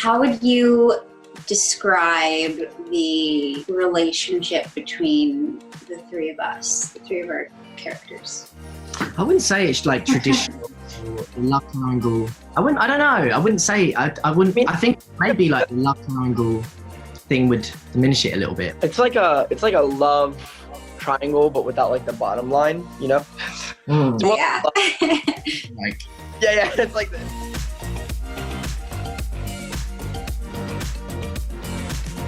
How would you describe the relationship between the three of us, the three of our characters? I wouldn't say it's like traditional love triangle. I don't know. I wouldn't say, I wouldn't, I think maybe like the love triangle thing would diminish it a little bit. It's like a love triangle, but without like the bottom line, you know? Yeah. Like, yeah, it's like this.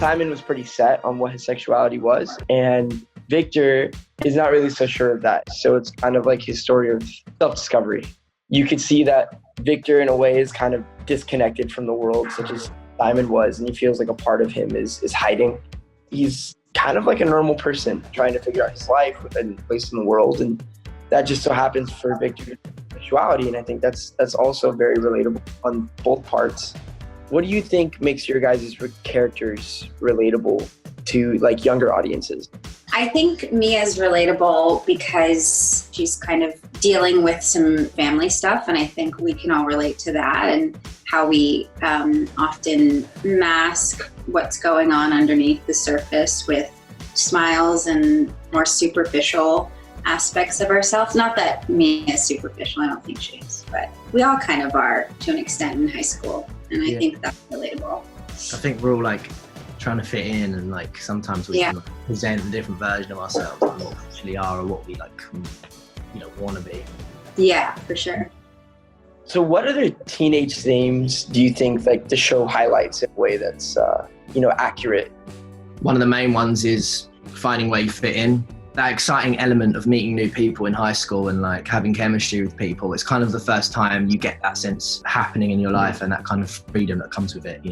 Simon was pretty set on what his sexuality was, and Victor is not really so sure of that. So it's kind of like his story of self-discovery. You could see that Victor in a way is kind of disconnected from the world, such as Simon was, and he feels like a part of him is hiding. He's kind of like a normal person trying to figure out his life and place in the world, and that just so happens for Victor's sexuality, and I think that's also very relatable on both parts. What do you think makes your guys' characters relatable to like younger audiences? I think Mia's relatable because she's kind of dealing with some family stuff, and I think we can all relate to that and how we often mask what's going on underneath the surface with smiles and more superficial aspects of ourselves. Not that Mia is superficial, I don't think she is, but we all kind of are to an extent in high school, and I think that's relatable. I think we're all like trying to fit in, and like sometimes we can present a different version of ourselves than what we actually are or what we like, want to be. Yeah, for sure. So what other teenage themes do you think like the show highlights in a way that's accurate? One of the main ones is finding where you fit in. That exciting element of meeting new people in high school and like having chemistry with people. It's kind of the first time you get that sense happening in your life and that kind of freedom that comes with it,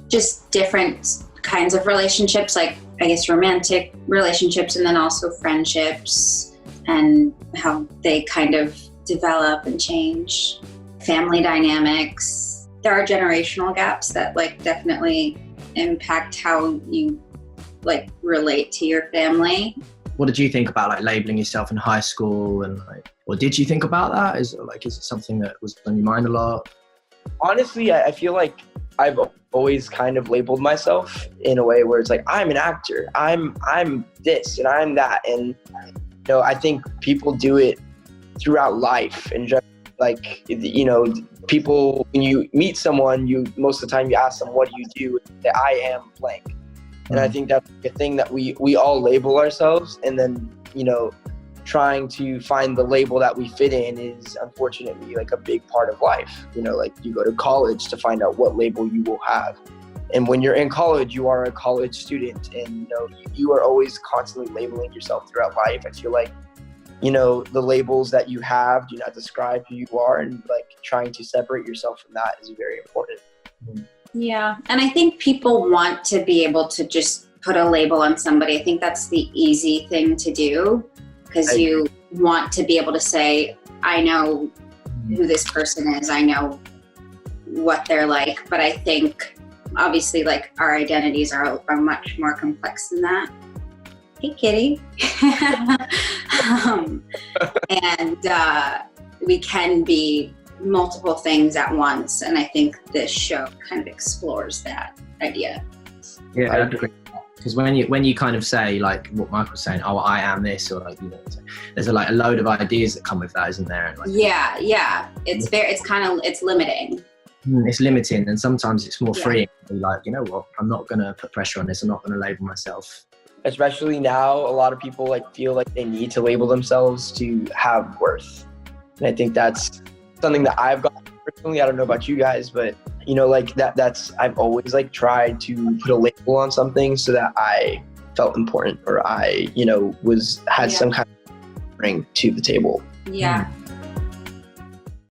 Just different kinds of relationships, like I guess romantic relationships, and then also friendships and how they kind of develop and change. Family dynamics. There are generational gaps that like definitely impact how you like relate to your family. What did you think about like labeling yourself in high school, and like, or did you think about that? Is it something that was on your mind a lot? Honestly, I feel like I've always kind of labeled myself in a way where it's like, I'm an actor, I'm this and I'm that. And, I think people do it throughout life. And just like, people, when you meet someone, most of the time you ask them, what do you do? And they say, I am blank. And I think that's a thing that we all label ourselves, and then, trying to find the label that we fit in is unfortunately like a big part of life. Like you go to college to find out what label you will have. And when you're in college, you are a college student, and, you are always constantly labeling yourself throughout life. I feel like, the labels that you have do not describe who you are, and like trying to separate yourself from that is very important. Yeah, and I think people want to be able to just put a label on somebody. I think that's the easy thing to do, because you want to be able to say, I know who this person is, I know what they're like, but I think obviously like our identities are much more complex than that. Hey, kitty. And we can be multiple things at once, and I think this show kind of explores that idea. Yeah, I agree. Because when you kind of say like what Michael was saying, oh, I am this, or like there's a load of ideas that come with that, isn't there? And, like, it's limiting. It's limiting, and sometimes it's more freeing. Like, you know what, I'm not gonna put pressure on this. I'm not gonna label myself. Especially now, a lot of people like feel like they need to label themselves to have worth, and I think that's something that I've got personally. I don't know about you guys, but like that's I've always like tried to put a label on something so that I felt important, or I had some kind of ring to the table. Yeah.